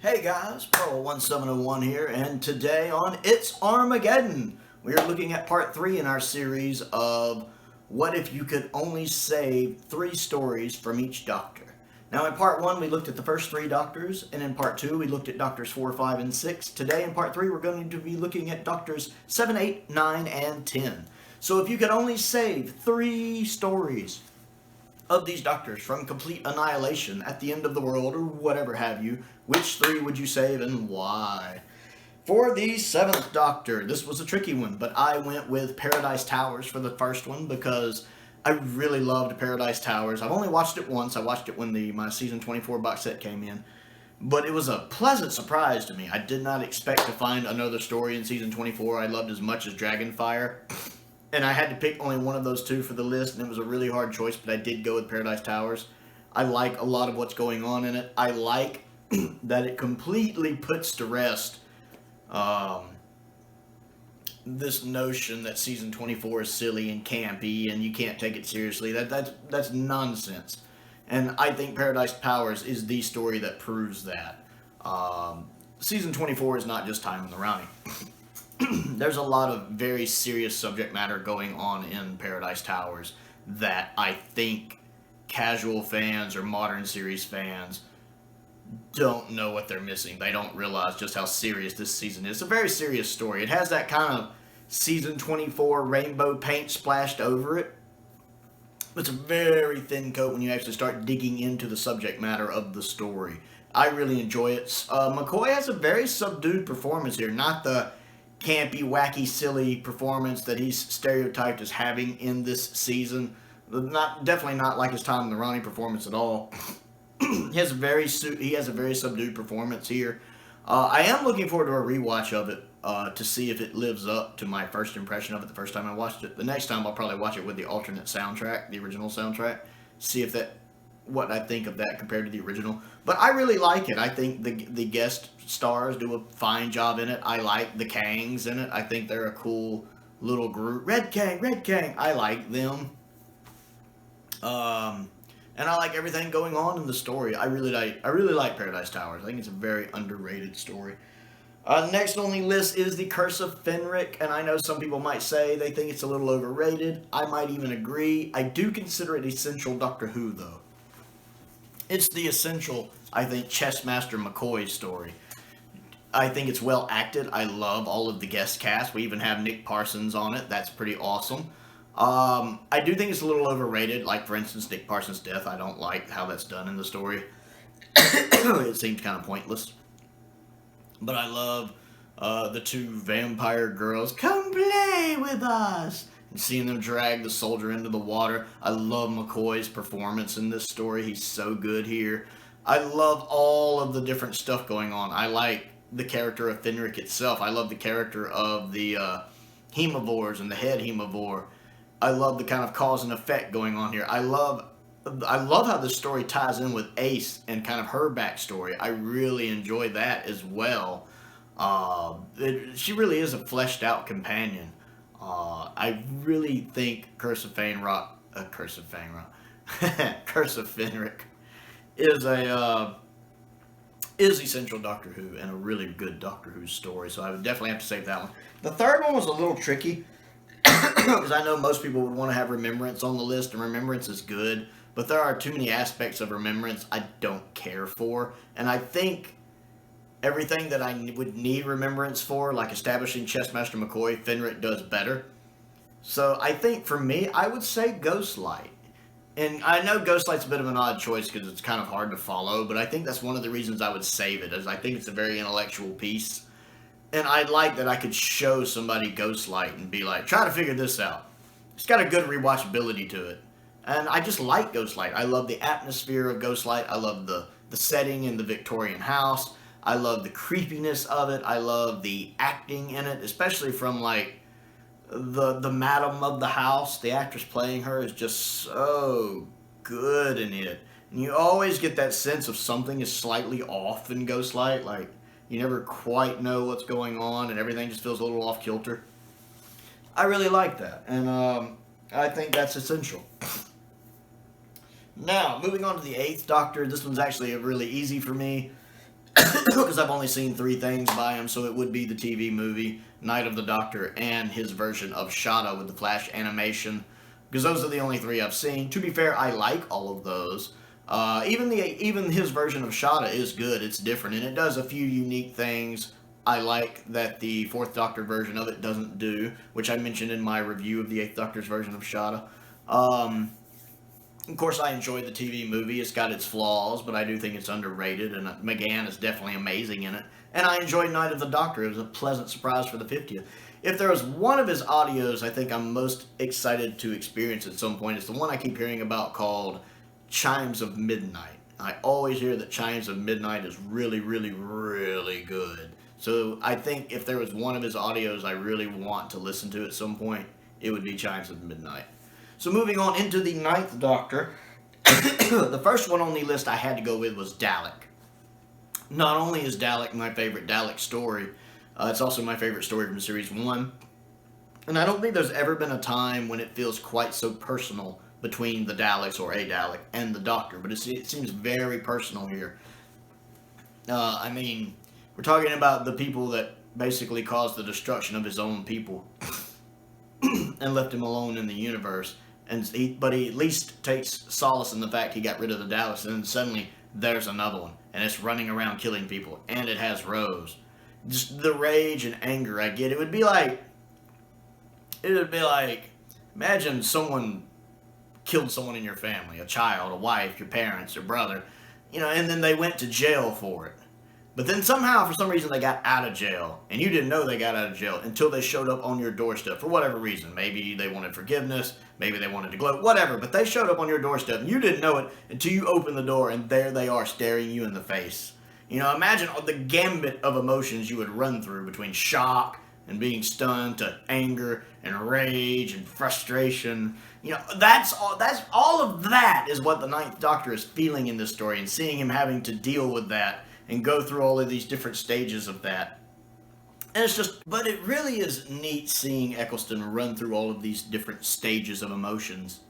Hey guys, Prowl 1701 here, and today on It's Armageddon, we are looking at part 3 in our series of What If You Could Only Save 3 Stories from Each Doctor. Now in part 1 we looked at the first 3 Doctors, and in part 2 we looked at Doctors 4, 5, and 6. Today in part 3 we're going to be looking at Doctors 7, 8, 9, and 10. So if you could only save 3 stories of these doctors from complete annihilation at the end of the world or whatever have you, which 3 would you save and why? For the 7th Doctor, this was a tricky one, but I went with Paradise Towers for the first one because I really loved Paradise Towers. I've only watched it once. I watched it when my season 24 box set came in, but it was a pleasant surprise to me. I did not expect to find another story in season 24 I loved as much as Dragonfire. And I had to pick only one of those 2 for the list, and it was a really hard choice, but I did go with Paradise Towers. I like a lot of what's going on in it. I like that it completely puts to rest this notion that season 24 is silly and campy and you can't take it seriously. That's nonsense. And I think Paradise Towers is the story that proves that. Season 24 is not just Time in the Rounding. There's a lot of very serious subject matter going on in Paradise Towers that I think casual fans or modern series fans don't know what they're missing. They don't realize just how serious this season is. It's a very serious story. It has that kind of season 24 rainbow paint splashed over it. It's a very thin coat when you actually start digging into the subject matter of the story. I really enjoy it. McCoy has a very subdued performance here. Not the campy, wacky, silly performance that he's stereotyped as having in this season. Definitely not like his Time in the Ronnie performance at all. He has a very subdued performance here. I am looking forward to a rewatch of it to see if it lives up to my first impression of it the first time I watched it. The next time I'll probably watch it with the alternate soundtrack, the original soundtrack, see if what I think of that compared to the original. But I really like it. I think the guest stars do a fine job in it. I like the Kangs in it. I think they're a cool little group. Red Kang. I like them. And I like everything going on in the story. I really like Paradise Towers. I think it's a very underrated story. Next on the list is The Curse of Fenwick, and I know some people might say they think it's a little overrated. I might even agree. I do consider it essential Doctor Who, though. It's the essential, I think, Chessmaster McCoy story. I think it's well acted. I love all of the guest cast. We even have Nick Parsons on it. That's pretty awesome. I do think it's a little overrated. Like, for instance, Nick Parsons' death. I don't like how that's done in the story. It seems kind of pointless. But I love the 2 vampire girls. Come play with us! And seeing them drag the soldier into the water. I love McCoy's performance in this story. He's so good here. I love all of the different stuff going on. I like the character of Fenwick itself. I love the character of the Hemivores and the head Hemivore. I love the kind of cause and effect going on here. I love how the story ties in with Ace and kind of her backstory. I really enjoy that as well. She really is a fleshed out companion. I really think Curse of Fenwick is essential Doctor Who and a really good Doctor Who story. So I would definitely have to save that one. The third one was a little tricky because I know most people would want to have Remembrance on the list, and Remembrance is good, but there are too many aspects of Remembrance I don't care for, and I think everything that I would need Remembrance for, like establishing Chessmaster McCoy, Fenwick does better. So I think for me, I would say Ghostlight. And I know Ghostlight's a bit of an odd choice because it's kind of hard to follow, but I think that's one of the reasons I would save it, is I think it's a very intellectual piece. And I'd like that I could show somebody Ghostlight and be like, try to figure this out. It's got a good rewatchability to it. And I just like Ghostlight. I love the atmosphere of Ghostlight. I love the setting in the Victorian house. I love the creepiness of it. I love the acting in it, especially from like the madam of the house. The actress playing her is just so good in it. And you always get that sense of something is slightly off in Ghostlight. Like, you never quite know what's going on and everything just feels a little off kilter. I really like that. And I think that's essential. Now, moving on to the 8th Doctor. This one's actually really easy for me. because I've only seen 3 things by him, so it would be the TV movie, Night of the Doctor, and his version of Shada with the Flash animation, because those are the only 3 I've seen. To be fair, I like all of those. Even his version of Shada is good. It's different, and it does a few unique things I like that the 4th Doctor version of it doesn't do, which I mentioned in my review of the 8th Doctor's version of Shada. Of course, I enjoyed the TV movie. It's got its flaws, but I do think it's underrated, and McGann is definitely amazing in it. And I enjoyed Night of the Doctor. It was a pleasant surprise for the 50th. If there was one of his audios I think I'm most excited to experience at some point, it's the one I keep hearing about called Chimes of Midnight. I always hear that Chimes of Midnight is really, really, really good. So I think if there was one of his audios I really want to listen to at some point, it would be Chimes of Midnight. So moving on into the 9th Doctor, the first one on the list I had to go with was Dalek. Not only is Dalek my favorite Dalek story, it's also my favorite story from Series 1. And I don't think there's ever been a time when it feels quite so personal between the Daleks, or a Dalek, and the Doctor. But it seems very personal here. I mean, we're talking about the people that basically caused the destruction of his own people and left him alone in the universe. But he at least takes solace in the fact he got rid of the Daleks, and then suddenly there's another one, and it's running around killing people, and it has Rose. Just the rage and anger I get. It would be like, imagine someone killed someone in your family, a child, a wife, your parents, your brother, and then they went to jail for it. But then somehow, for some reason, they got out of jail, and you didn't know they got out of jail until they showed up on your doorstep for whatever reason. Maybe they wanted forgiveness, maybe they wanted to gloat, whatever, but they showed up on your doorstep, and you didn't know it until you opened the door, and there they are staring you in the face. Imagine the gambit of emotions you would run through between shock and being stunned to anger and rage and frustration. That's all of that is what the 9th Doctor is feeling in this story, and seeing him having to deal with that and go through all of these different stages of that. And but it really is neat seeing Eccleston run through all of these different stages of emotions.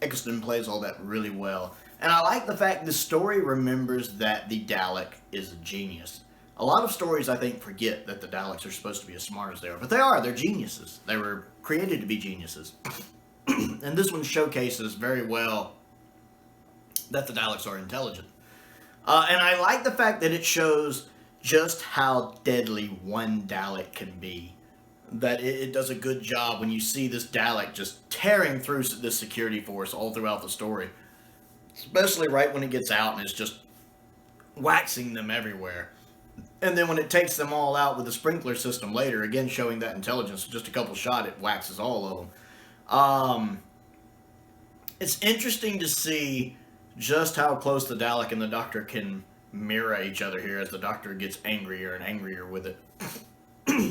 Eccleston plays all that really well. And I like the fact the story remembers that the Dalek is a genius. A lot of stories, I think, forget that the Daleks are supposed to be as smart as they are. But they are. They're geniuses. They were created to be geniuses. And this one showcases very well that the Daleks are intelligent. And I like the fact that it shows just how deadly one Dalek can be. That it does a good job when you see this Dalek just tearing through this security force all throughout the story. Especially right when it gets out and it's just waxing them everywhere. And then when it takes them all out with the sprinkler system later, again showing that intelligence, just a couple shots, it waxes all of them. It's interesting to see just how close the Dalek and the Doctor can mirror each other here as the Doctor gets angrier and angrier with it.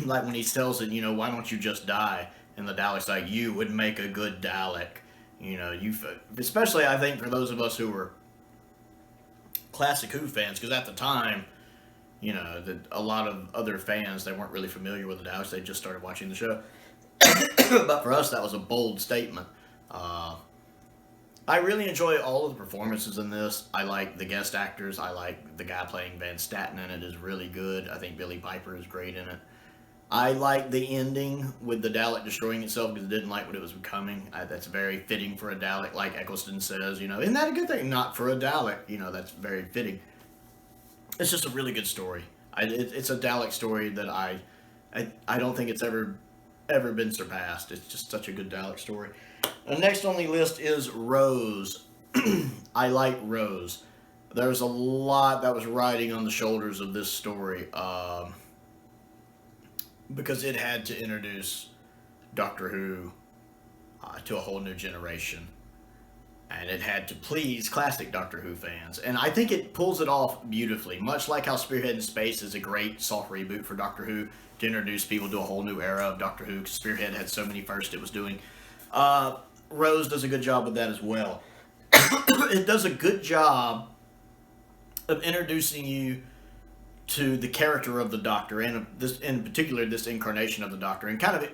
Like when he tells it, why don't you just die? And the Dalek's like, you would make a good Dalek. Especially I think for those of us who were classic Who fans, because at the time, a lot of other fans, they weren't really familiar with the Daleks, they just started watching the show. But for us, that was a bold statement. I really enjoy all of the performances in this. I like the guest actors. I like the guy playing Van Staten in it is really good. I think Billy Piper is great in it. I like the ending with the Dalek destroying itself because it didn't like what it was becoming. That's very fitting for a Dalek, like Eccleston says. Isn't that a good thing? Not for a Dalek. That's very fitting. It's just a really good story. It's a Dalek story that I don't think it's ever been surpassed. It's just such a good Dalek story. Next on the list is Rose. I like Rose. There's a lot that was riding on the shoulders of this story because it had to introduce Doctor Who to a whole new generation. And it had to please classic Doctor Who fans. And I think it pulls it off beautifully. Much like how Spearhead in Space is a great soft reboot for Doctor Who to introduce people to a whole new era of Doctor Who, because Spearhead had so many first it was doing. Rose does a good job with that as well. It does a good job of introducing you to the character of the Doctor, and in particular this incarnation of the Doctor, and kind of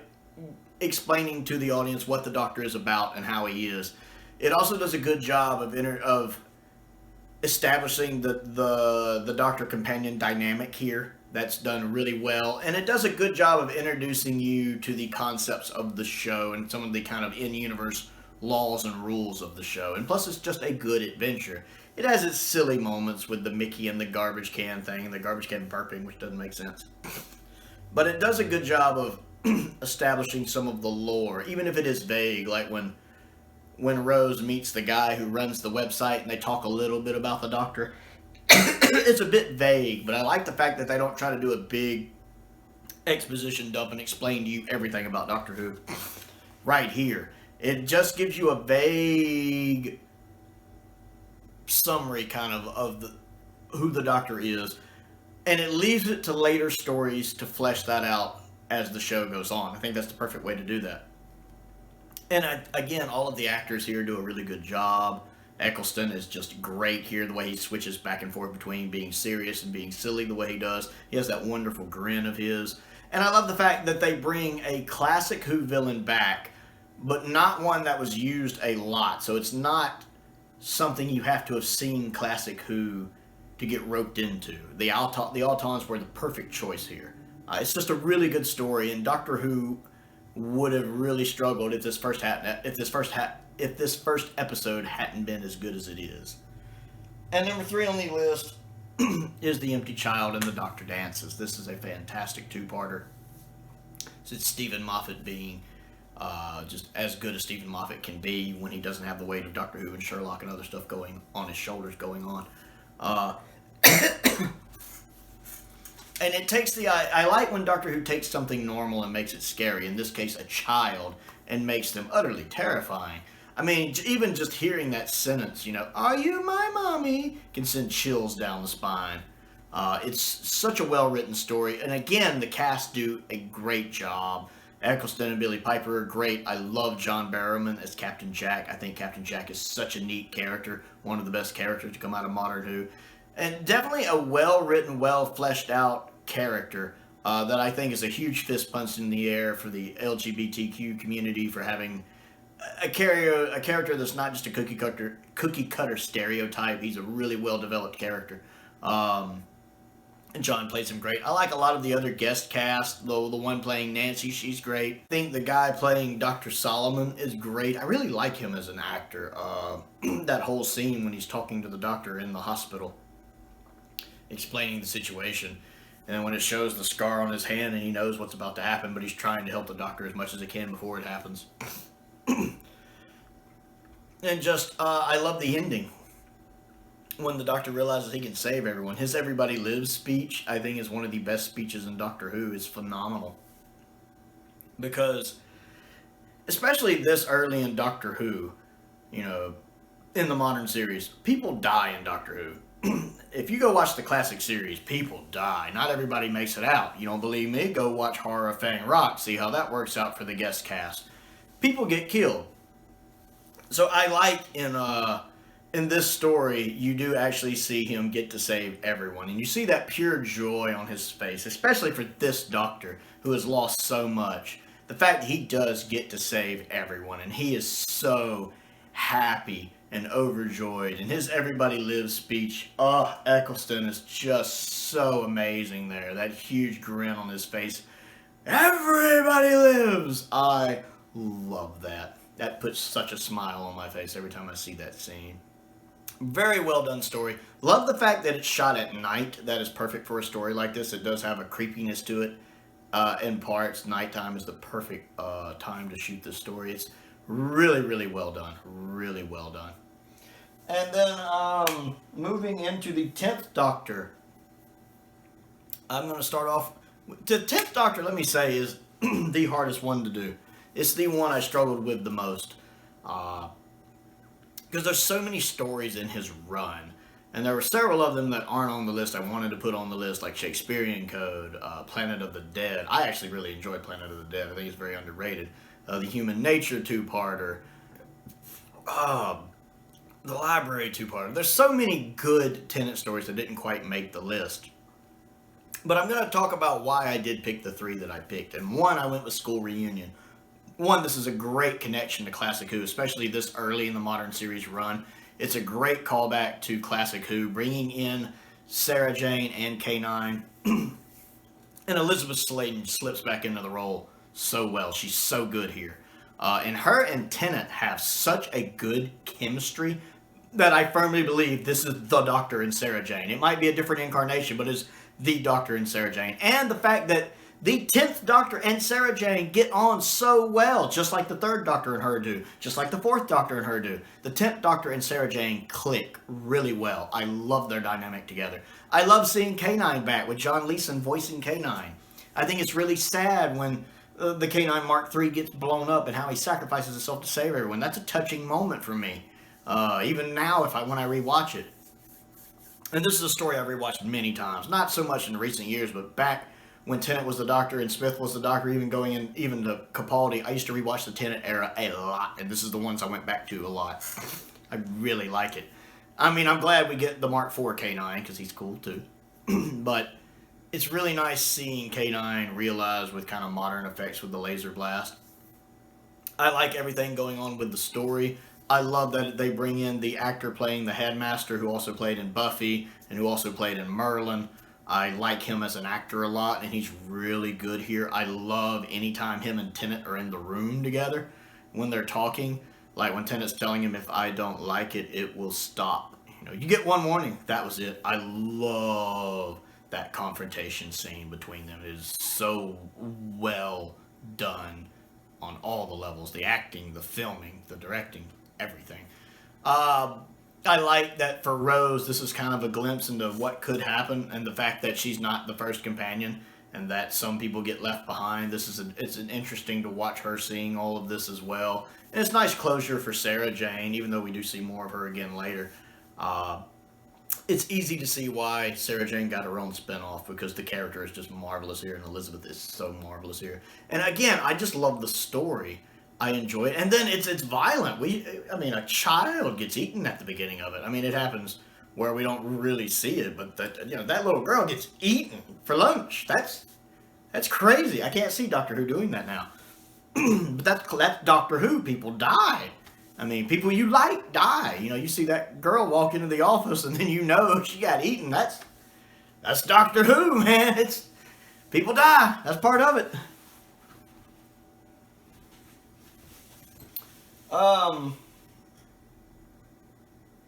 explaining to the audience what the Doctor is about and how he is. It also does a good job of establishing the Doctor companion dynamic here. That's done really well, and it does a good job of introducing you to the concepts of the show and some of the kind of in-universe laws and rules of the show. And plus, it's just a good adventure. It has its silly moments with the Mickey and the garbage can thing, and the garbage can burping, which doesn't make sense. But it does a good job of establishing some of the lore, even if it is vague, like when Rose meets the guy who runs the website and they talk a little bit about the Doctor. It's a bit vague, but I like the fact that they don't try to do a big exposition dump and explain to you everything about Doctor Who right here. It just gives you a vague summary kind of who the Doctor is, and it leaves it to later stories to flesh that out as the show goes on. I think that's the perfect way to do that. And again, all of the actors here do a really good job. Eccleston is just great here, the way he switches back and forth between being serious and being silly the way he does. He has that wonderful grin of his. And I love the fact that they bring a classic Who villain back, but not one that was used a lot. So it's not something you have to have seen classic Who to get roped into. The Autons were the perfect choice here. It's just a really good story, and Doctor Who would have really struggled if this first episode hadn't been as good as it is. And number 3 on the list is The Empty Child and the Doctor Dances. This is a fantastic two-parter. It's Stephen Moffat being just as good as Stephen Moffat can be when he doesn't have the weight of Doctor Who and Sherlock and other stuff going on his shoulders going on. And it takes I like when Doctor Who takes something normal and makes it scary, in this case a child, and makes them utterly terrifying. I mean, even just hearing that sentence, are you my mommy, can send chills down the spine. It's such a well-written story, and again, the cast do a great job. Eccleston and Billie Piper are great. I love John Barrowman as Captain Jack. I think Captain Jack is such a neat character, one of the best characters to come out of modern Who. And definitely a well-written, well-fleshed-out character that I think is a huge fist punch in the air for the LGBTQ community for having a character that's not just a cookie cutter stereotype. He's a really well-developed character. And John plays him great. I like a lot of the other guest cast, though the one playing Nancy, she's great. I think the guy playing Dr. Solomon is great. I really like him as an actor. That whole scene when he's talking to the doctor in the hospital, explaining the situation. And then when it shows the scar on his hand and he knows what's about to happen, but he's trying to help the doctor as much as he can before it happens. And just, I love the ending. When the doctor realizes he can save everyone. His Everybody Lives speech, I think, is one of the best speeches in Doctor Who. It's phenomenal. Because, especially this early in Doctor Who, in the modern series, people die in Doctor Who. If you go watch the classic series, people die. Not everybody makes it out. You don't believe me? Go watch Horror of Fang Rock. See how that works out for the guest cast. People get killed. So I like in this story, you do actually see him get to save everyone. And you see that pure joy on his face, especially for this doctor who has lost so much. The fact that he does get to save everyone, and he is so happy and overjoyed. And his Everybody Lives speech, Eccleston is just so amazing there. That huge grin on his face. Everybody lives! I love that. That puts such a smile on my face every time I see that scene. Very well done story. Love the fact that it's shot at night. That is perfect for a story like this. It does have a creepiness to it. In parts, nighttime is the perfect time to shoot this story. It's really, really well done. Really well done. And then moving into the 10th Doctor. I'm going to start off. The 10th Doctor, let me say, is the hardest one to do. It's the one I struggled with the most. Because there's so many stories in his run. And there were several of them that aren't on the list I wanted to put on the list, like Shakespearean Code, Planet of the Dead. I actually really enjoyed Planet of the Dead. I think it's very underrated. The Human Nature two-parter. The Library two-parter. There's so many good Tennant stories that didn't quite make the list. But I'm going to talk about why I did pick the 3 that I picked. And one, I went with School Reunion. One, this is a great connection to Classic Who, especially this early in the modern series run. It's a great callback to classic Who, bringing in Sarah Jane and K9. And Elizabeth Sladen slips back into the role so well. She's so good here. And her and Tennant have such a good chemistry that I firmly believe this is the Doctor and Sarah Jane. It might be a different incarnation, but it's the Doctor and Sarah Jane. And the fact that the 10th Doctor and Sarah Jane get on so well, just like the 3rd Doctor and her do, just like the 4th Doctor and her do. The 10th Doctor and Sarah Jane click really well. I love their dynamic together. I love seeing K9 back with John Leeson voicing K9. I think it's really sad when the K9 Mark III gets blown up and how he sacrifices himself to save everyone. That's a touching moment for me. Even now, when I rewatch it. And this is a story I've rewatched many times. Not so much in recent years, but back when Tennant was the Doctor and Smith was the Doctor, even to Capaldi, I used to rewatch the Tennant era a lot. And this is the ones I went back to a lot. I really like it. I mean, I'm glad we get the Mark IV K9, because he's cool too. But it's really nice seeing K9 realized with kind of modern effects with the laser blast. I like everything going on with the story. I love that they bring in the actor playing the Headmaster, who also played in Buffy and who also played in Merlin. I like him as an actor a lot, and he's really good here. I love anytime him and Tennant are in the room together when they're talking. Like when Tennant's telling him, if I don't like it, it will stop. You know, you get one warning. That was it. I love that confrontation scene between them. It is so well done on all the levels. The acting, the filming, the directing, everything. I like that for Rose, this is kind of a glimpse into what could happen, and the fact that she's not the first companion, and that some people get left behind. It's an interesting to watch her seeing all of this as well. And it's nice closure for Sarah Jane, even though we do see more of her again later. It's easy to see why Sarah Jane got her own spinoff, because the character is just marvelous here, and Elizabeth is so marvelous here. And again, I just love the story. I enjoy it. And then it's violent. A child gets eaten at the beginning of it. I mean, it happens where we don't really see it, but that little girl gets eaten for lunch. That's crazy. I can't see Doctor Who doing that now. But that's Doctor Who. People die. I mean, people you like die. You know, you see that girl walk into the office and then you know she got eaten. That's Doctor Who, man. People die. That's part of it.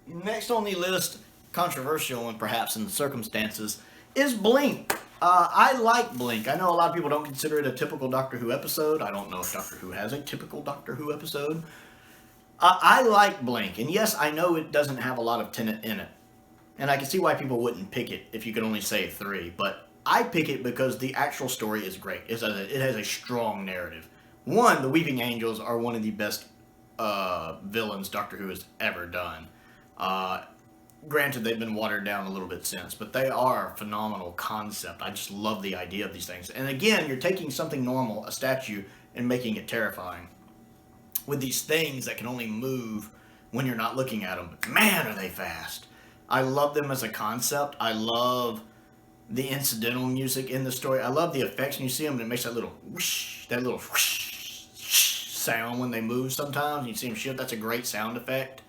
Next on the list, controversial and perhaps in the circumstances, is Blink. I like Blink. I know a lot of people don't consider it a typical Doctor Who episode. I don't know if Doctor Who has a typical Doctor Who episode. I like Blink, and yes, I know it doesn't have a lot of Tennant in it. And I can see why people wouldn't pick it if you could only save 3, but I pick it because the actual story is great. It has a strong narrative. One, the Weeping Angels are one of the best villains Doctor Who has ever done. Granted, they've been watered down a little bit since, but they are a phenomenal concept. I just love the idea of these things. And again, you're taking something normal, a statue, and making it terrifying. With these things that can only move when you're not looking at them. But man, are they fast. I love them as a concept. I love the incidental music in the story. I love the effects when you see them, and it makes that little whoosh, sound when they move sometimes. You see them shift. That's a great sound effect.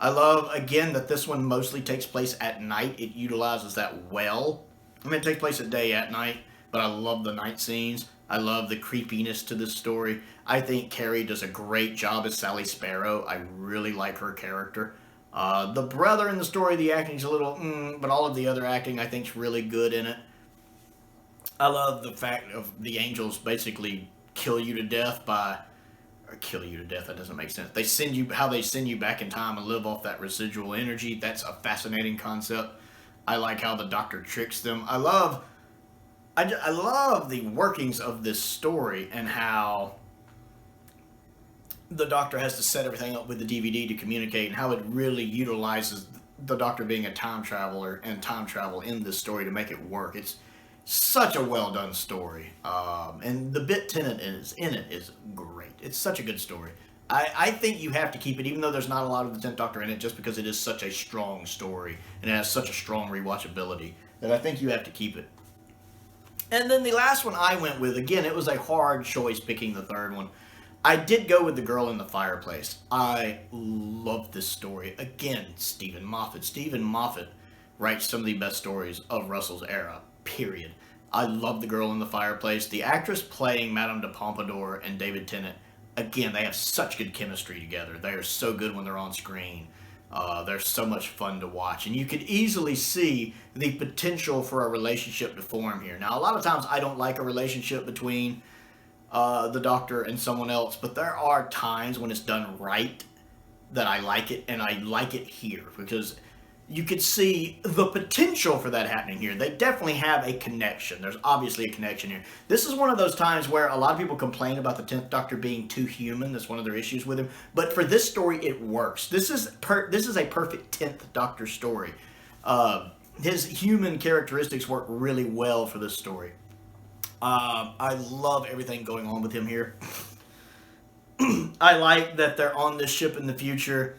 I love, again, that this one mostly takes place at night. It utilizes that well. I mean, it takes place at day, at night, but I love the night scenes. I love the creepiness to this story. I think Carrie does a great job as Sally Sparrow. I really like her character. The brother in the story, the acting's a little, but all of the other acting I think is really good in it. I love the fact of the angels basically kill you to death, that doesn't make sense. They send you back in time and live off that residual energy. That's a fascinating concept. I like how the Doctor tricks them. I love the workings of this story and how the Doctor has to set everything up with the DVD to communicate, and how it really utilizes the Doctor being a time traveler and time travel in this story to make it work. It's such a well done story, and the bit Tennant is in it is great. It's such a good story. I think you have to keep it, even though there's not a lot of the 10th Doctor in it, just because it is such a strong story and it has such a strong rewatchability, that I think you have to keep it. And then the last one I went with, again, it was a hard choice picking the third one. I did go with The Girl in the Fireplace. I love this story. Again, Stephen Moffat. Stephen Moffat writes some of the best stories of Russell's era, period. I love The Girl in the Fireplace. The actress playing Madame de Pompadour and David Tennant, again, they have such good chemistry together. They are so good when they're on screen. They're so much fun to watch. And you could easily see the potential for a relationship to form here. Now, a lot of times I don't like a relationship between the Doctor and someone else, but there are times when it's done right that I like it, and I like it here because you could see the potential for that happening here. They definitely have a connection. There's obviously a connection here. This is one of those times where a lot of people complain about the 10th Doctor being too human. That's one of their issues with him. But for this story, it works. This is a perfect 10th Doctor story. His human characteristics work really well for this story. I love everything going on with him here. I like that they're on this ship in the future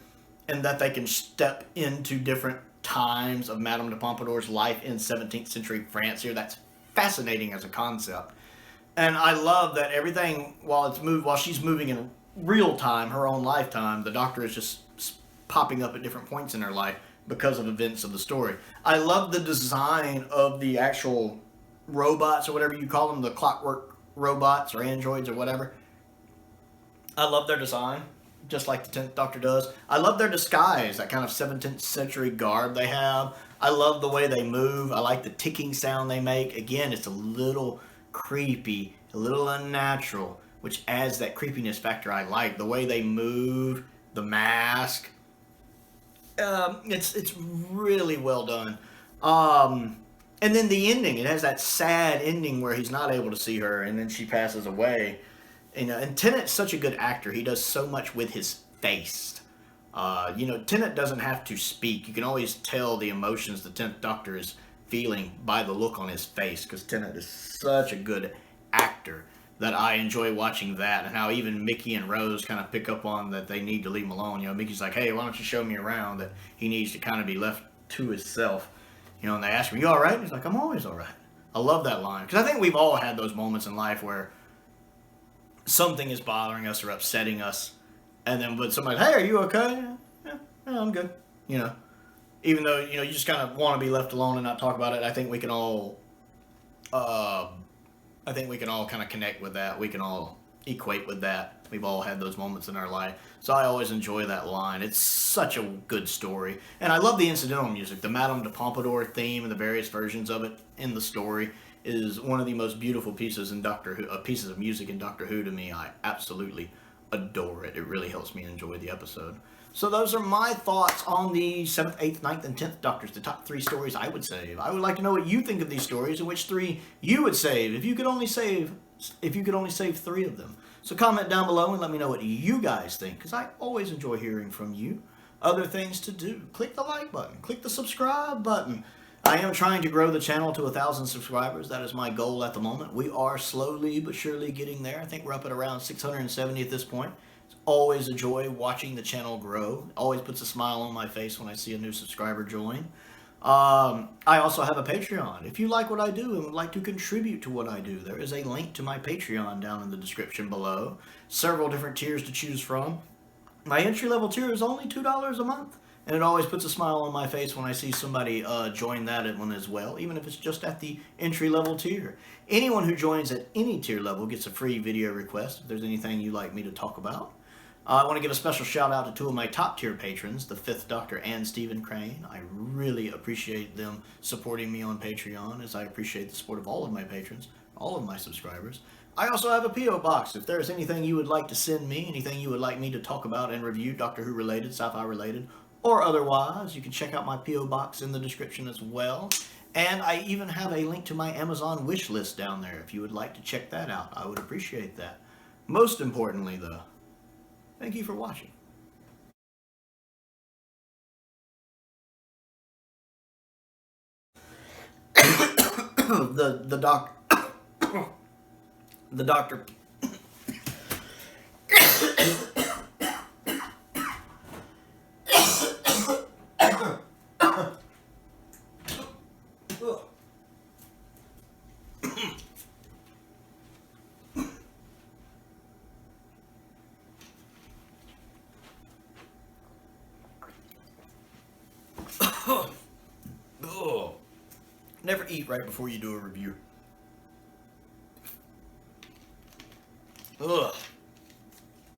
and that they can step into different times of Madame de Pompadour's life in 17th century France here. That's fascinating as a concept. And I love that everything, while she's moving in real time, her own lifetime, the Doctor is just popping up at different points in her life because of events of the story. I love the design of the actual robots, or whatever you call them, the clockwork robots or androids or whatever. I love their design, just like the 10th Doctor does. I love their disguise, that kind of 17th century garb they have. I love the way they move. I like the ticking sound they make. Again, it's a little creepy, a little unnatural, which adds that creepiness factor I like. The way they move, the mask. It's really well done. And then the ending, it has that sad ending where he's not able to see her and then she passes away. And Tennant's such a good actor. He does so much with his face. Tennant doesn't have to speak. You can always tell the emotions the 10th Doctor is feeling by the look on his face, because Tennant is such a good actor that I enjoy watching that, and how even Mickey and Rose kind of pick up on that they need to leave him alone. Mickey's like, hey, why don't you show me around, that he needs to kind of be left to himself. And they ask him, you all right? And he's like, I'm always all right. I love that line, because I think we've all had those moments in life where something is bothering us or upsetting us, and then when somebody, hey, are you okay? Yeah, I'm good. Even though you just kind of want to be left alone and not talk about it. I think we can all kind of connect with that. We can all equate with that. We've all had those moments in our life. So I always enjoy that line. It's such a good story. And I love the incidental music. The Madame de Pompadour theme and the various versions of it in the story is one of the most beautiful pieces in Doctor Who, pieces of music in Doctor Who to me. I absolutely adore it. It really helps me enjoy the episode. So those are my thoughts on the 7th, 8th, 9th, and 10th Doctors, the top 3 stories I would save. I would like to know what you think of these stories and which 3 you would save if you could only save 3 of them. So comment down below and let me know what you guys think, because I always enjoy hearing from you. Other things to do: click the like button, click the subscribe button. I am trying to grow the channel to 1,000 subscribers. That is my goal at the moment. We are slowly but surely getting there. I think we're up at around 670 at this point. It's always a joy watching the channel grow. It always puts a smile on my face when I see a new subscriber join. I also have a Patreon. If you like what I do and would like to contribute to what I do, there is a link to my Patreon down in the description below. Several different tiers to choose from. My entry-level tier is only $2 a month. And it always puts a smile on my face when I see somebody join that one as well, even if it's just at the entry-level tier. Anyone who joins at any tier level gets a free video request if there's anything you'd like me to talk about. I want to give a special shout out to 2 of my top tier patrons, the 5th Doctor and Stephen Crane. I really appreciate them supporting me on Patreon, as I appreciate the support of all of my patrons, all of my subscribers. I also have a P.O. box. If there's anything you would like to send me, anything you would like me to talk about and review, Doctor Who related, sci-fi related, or otherwise, you can check out my P.O. box in the description as well. And I even have a link to my Amazon wish list down there if you would like to check that out. I would appreciate that. Most importantly, though, thank you for watching. the doctor eat right before you do a review. Ugh.